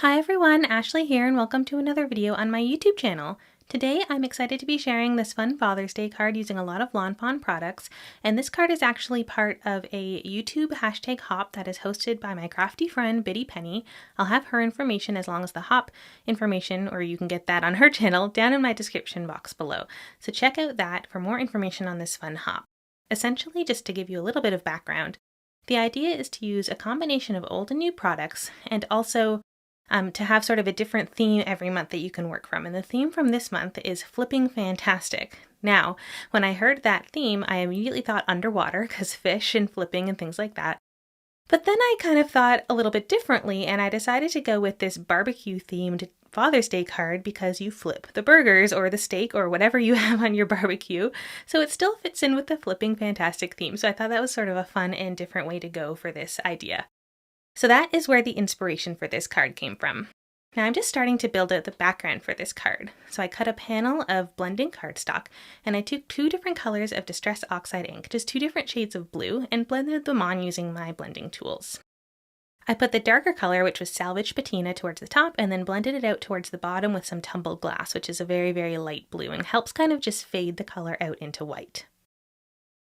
Hi everyone, Ashley here and welcome to another video on my YouTube channel. Today I'm excited to be sharing this fun Father's Day card using a lot of Lawn Fawn products, and this card is actually part of a YouTube hashtag hop that is hosted by my crafty friend Biddy Penny. I'll have her information as long as the hop information, or you can get that on her channel, down in my description box below. So check out that for more information on this fun hop. Essentially, just to give you a little bit of background, the idea is to use a combination of old and new products and also to have sort of a different theme every month that you can work from. And the theme from this month is Flipping Fantastic. Now, when I heard that theme, I immediately thought underwater because fish and flipping and things like that. But then I kind of thought a little bit differently, and I decided to go with this barbecue-themed Father's Day card because you flip the burgers or the steak or whatever you have on your barbecue. So it still fits in with the Flipping Fantastic theme. So I thought that was sort of a fun and different way to go for this idea. So that is where the inspiration for this card came from. Now I'm just starting to build out the background for this card. So I cut a panel of blending cardstock, and I took two different colors of Distress Oxide ink, just two different shades of blue, and blended them on using my blending tools. I put the darker color, which was Salvage Patina, towards the top, and then blended it out towards the bottom with some tumbled glass, which is a very, very light blue, and helps kind of just fade the color out into white.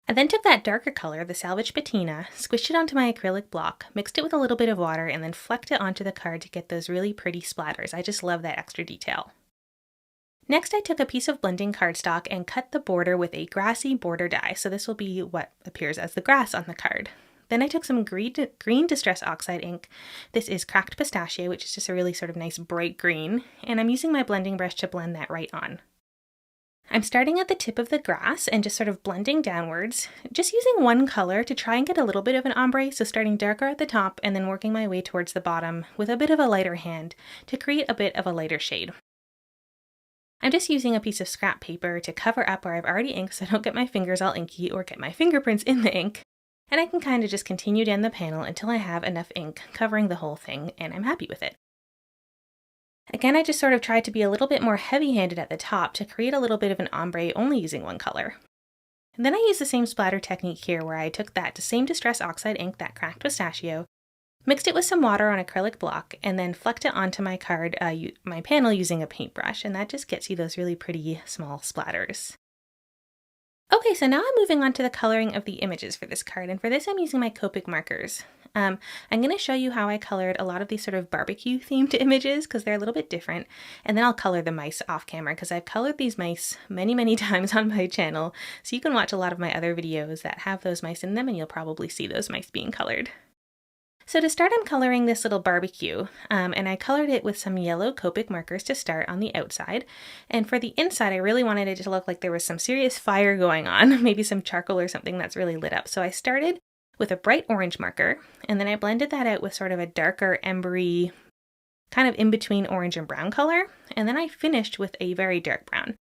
I then took that darker color, the Salvage Patina, squished it onto my acrylic block, mixed it with a little bit of water, and then flecked it onto the card to get those really pretty splatters. I just love that extra detail. Next, I took a piece of blending cardstock and cut the border with a grassy border die, so this will be what appears as the grass on the card. Then I took some green Distress Oxide ink. This is Cracked Pistachio, which is just a really sort of nice bright green, and I'm using my blending brush to blend that right on. I'm starting at the tip of the grass and just sort of blending downwards, just using one color to try and get a little bit of an ombre, so starting darker at the top and then working my way towards the bottom with a bit of a lighter hand to create a bit of a lighter shade. I'm just using a piece of scrap paper to cover up where I've already inked so I don't get my fingers all inky or get my fingerprints in the ink, and I can kind of just continue down the panel until I have enough ink covering the whole thing and I'm happy with it. Again, I just sort of tried to be a little bit more heavy-handed at the top to create a little bit of an ombre only using one color. And then I used the same splatter technique here where I took that same Distress Oxide ink, that Cracked Pistachio, mixed it with some water on acrylic block, and then flecked it onto my card, my panel using a paintbrush, and that just gets you those really pretty small splatters. Okay, so now I'm moving on to the coloring of the images for this card, and for this I'm using my Copic markers. I'm going to show you how I colored a lot of these sort of barbecue themed images because they're a little bit different, and then I'll color the mice off camera because I've colored these mice many times on my channel, so you can watch a lot of my other videos that have those mice in them and you'll probably see those mice being colored. So to start, I'm coloring this little barbecue, and I colored it with some yellow Copic markers to start on the outside, and for the inside I really wanted it to look like there was some serious fire going on, maybe some charcoal or something that's really lit up. So I started with a bright orange marker, and then I blended that out with sort of a darker embery, kind of in between orange and brown color, and then I finished with a very dark brown.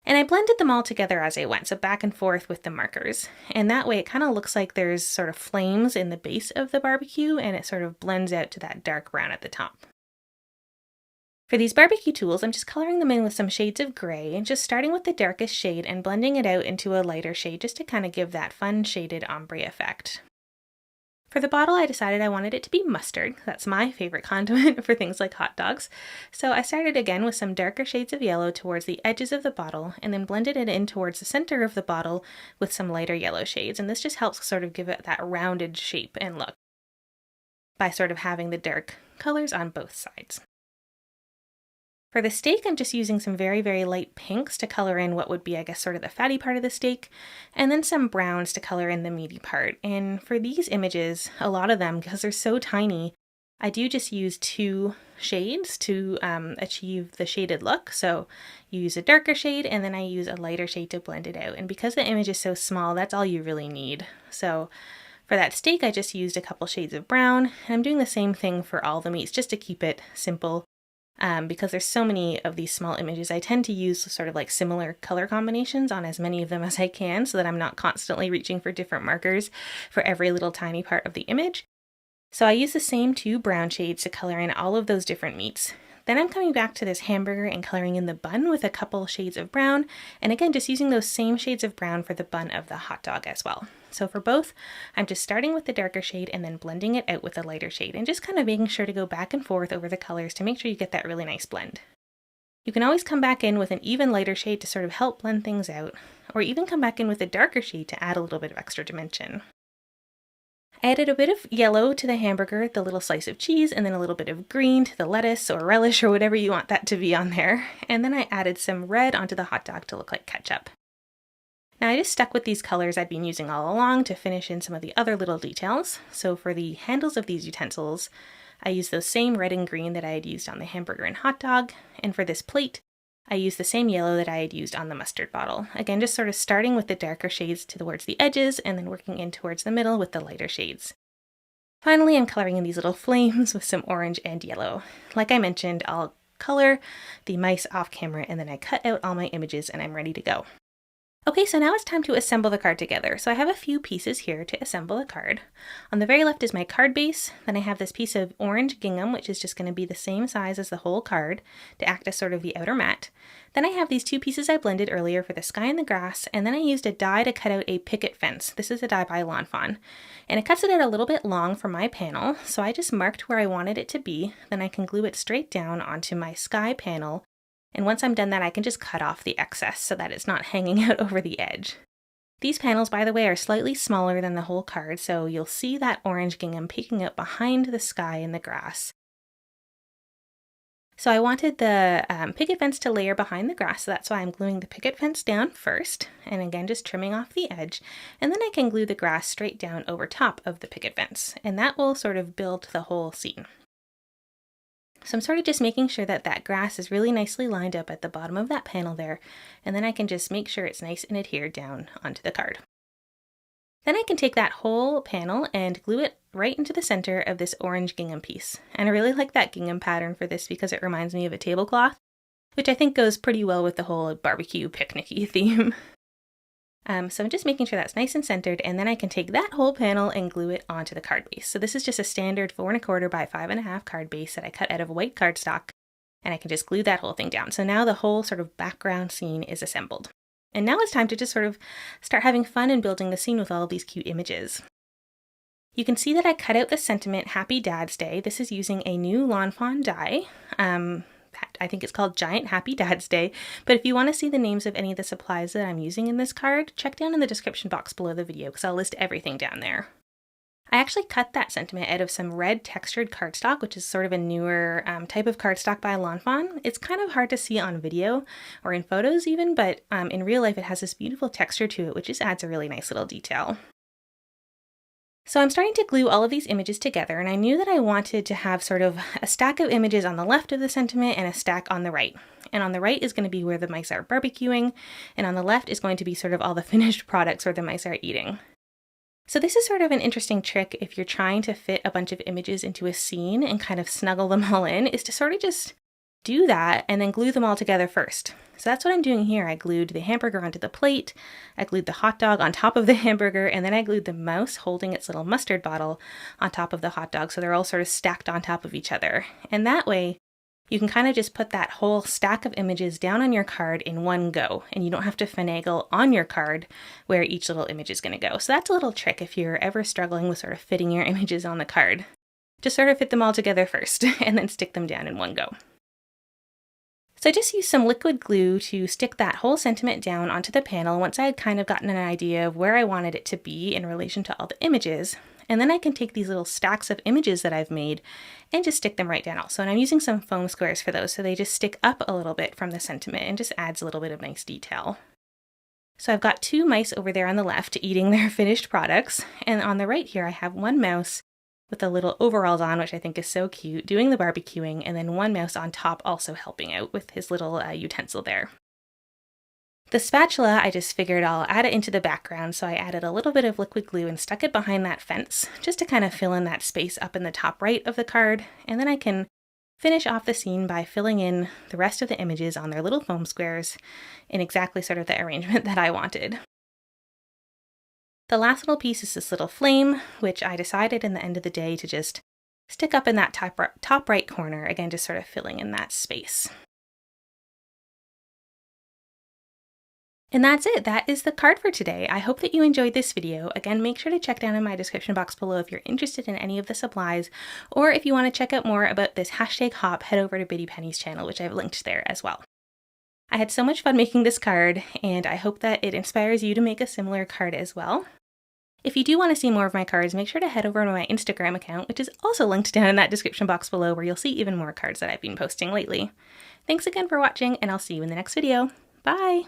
And I blended them all together as I went, so back and forth with the markers. And that way it kind of looks like there's sort of flames in the base of the barbecue, and it sort of blends out to that dark brown at the top. For these barbecue tools, I'm just coloring them in with some shades of gray, and just starting with the darkest shade and blending it out into a lighter shade just to kind of give that fun shaded ombre effect. For the bottle, I decided I wanted it to be mustard. That's my favorite condiment for things like hot dogs. So I started again with some darker shades of yellow towards the edges of the bottle and then blended it in towards the center of the bottle with some lighter yellow shades. And this just helps sort of give it that rounded shape and look by sort of having the dark colors on both sides. For the steak, I'm just using some very light pinks to color in what would be, I guess, sort of the fatty part of the steak, and then some browns to color in the meaty part. And for these images, a lot of them, because they're so tiny, I do just use two shades to achieve the shaded look. So you use a darker shade, and then I use a lighter shade to blend it out. And because the image is so small, that's all you really need. So for that steak, I just used a couple shades of brown, and I'm doing the same thing for all the meats, just to keep it simple. Because there's so many of these small images, I tend to use sort of like similar color combinations on as many of them as I can so that I'm not constantly reaching for different markers for every little tiny part of the image. So I use the same two brown shades to color in all of those different meats. Then I'm coming back to this hamburger and coloring in the bun with a couple shades of brown, and again just using those same shades of brown for the bun of the hot dog as well. So for both, I'm just starting with the darker shade and then blending it out with the lighter shade and just kind of making sure to go back and forth over the colors to make sure you get that really nice blend. You can always come back in with an even lighter shade to sort of help blend things out, or even come back in with a darker shade to add a little bit of extra dimension. I added a bit of yellow to the hamburger, the little slice of cheese, and then a little bit of green to the lettuce or relish or whatever you want that to be on there. And then I added some red onto the hot dog to look like ketchup. Now I just stuck with these colors I'd been using all along to finish in some of the other little details. So for the handles of these utensils, I used those same red and green that I had used on the hamburger and hot dog. And for this plate, I used the same yellow that I had used on the mustard bottle. Again, just sort of starting with the darker shades towards the edges and then working in towards the middle with the lighter shades. Finally, I'm coloring in these little flames with some orange and yellow. Like I mentioned, I'll color the mice off camera and then I cut out all my images and I'm ready to go. Okay, so now it's time to assemble the card together. So I have a few pieces here to assemble the card. On the very left is my card base. Then I have this piece of orange gingham, which is just going to be the same size as the whole card to act as sort of the outer mat. Then I have these two pieces I blended earlier for the sky and the grass, and then I used a die to cut out a picket fence. This is a die by Lawn Fawn, and it cuts it out a little bit long for my panel, so I just marked where I wanted it to be. Then I can glue it straight down onto my sky panel. And once I'm done that, I can just cut off the excess so that it's not hanging out over the edge. These panels, by the way, are slightly smaller than the whole card, so you'll see that orange gingham peeking out behind the sky and the grass. So I wanted the picket fence to layer behind the grass, so that's why I'm gluing the picket fence down first, and again just trimming off the edge, and then I can glue the grass straight down over top of the picket fence, and that will sort of build the whole scene. So I'm sort of just making sure that that grass is really nicely lined up at the bottom of that panel there, and then I can just make sure it's nice and adhered down onto the card. Then I can take that whole panel and glue it right into the center of this orange gingham piece. And I really like that gingham pattern for this because it reminds me of a tablecloth, which I think goes pretty well with the whole barbecue picnic-y theme. So I'm just making sure that's nice and centered, and then I can take that whole panel and glue it onto the card base. So this is just a standard 4 1/4 by 5 1/2 card base that I cut out of white cardstock, and I can just glue that whole thing down. So now the whole sort of background scene is assembled. And now it's time to just sort of start having fun and building the scene with all of these cute images. You can see that I cut out the sentiment Happy Dad's Day. This is using a new Lawn Fawn die. I think it's called Giant Happy Dad's Day, but if you want to see the names of any of the supplies that I'm using in this card, check down in the description box below the video because I'll list everything down there. I actually cut that sentiment out of some red textured cardstock, which is sort of a newer type of cardstock by Lawn Fawn. It's kind of hard to see on video or in photos even, but in real life it has this beautiful texture to it, which just adds a really nice little detail. So I'm starting to glue all of these images together, and I knew that I wanted to have sort of a stack of images on the left of the sentiment and a stack on the right. And on the right is going to be where the mice are barbecuing, and on the left is going to be sort of all the finished products where the mice are eating. So this is sort of an interesting trick if you're trying to fit a bunch of images into a scene and kind of snuggle them all in, is to sort of just do that and then glue them all together first. So that's what I'm doing here. I glued the hamburger onto the plate, I glued the hot dog on top of the hamburger, and then I glued the mouse holding its little mustard bottle on top of the hot dog, so they're all sort of stacked on top of each other. And that way, you can kind of just put that whole stack of images down on your card in one go, and you don't have to finagle on your card where each little image is going to go. So that's a little trick if you're ever struggling with sort of fitting your images on the card. Just sort of fit them all together first, and then stick them down in one go. So I just used some liquid glue to stick that whole sentiment down onto the panel once I had kind of gotten an idea of where I wanted it to be in relation to all the images. And then I can take these little stacks of images that I've made and just stick them right down also. And I'm using some foam squares for those, so they just stick up a little bit from the sentiment and just adds a little bit of nice detail. So I've got two mice over there on the left eating their finished products, and on the right here I have one mouse with the little overalls on, which I think is so cute, doing the barbecuing, and then one mouse on top also helping out with his little utensil there. The spatula, I just figured I'll add it into the background, so I added a little bit of liquid glue and stuck it behind that fence, just to kind of fill in that space up in the top right of the card, and then I can finish off the scene by filling in the rest of the images on their little foam squares in exactly sort of the arrangement that I wanted. The last little piece is this little flame, which I decided in the end of the day to just stick up in that top right corner, again just sort of filling in that space. And that's it. That is the card for today. I hope that you enjoyed this video. Again, make sure to check down in my description box below if you're interested in any of the supplies, or if you want to check out more about this hashtag hop, head over to Biddy Penny's channel, which I've linked there as well. I had so much fun making this card, and I hope that it inspires you to make a similar card as well. If you do want to see more of my cards, make sure to head over to my Instagram account, which is also linked down in that description box below, where you'll see even more cards that I've been posting lately. Thanks again for watching, and I'll see you in the next video. Bye!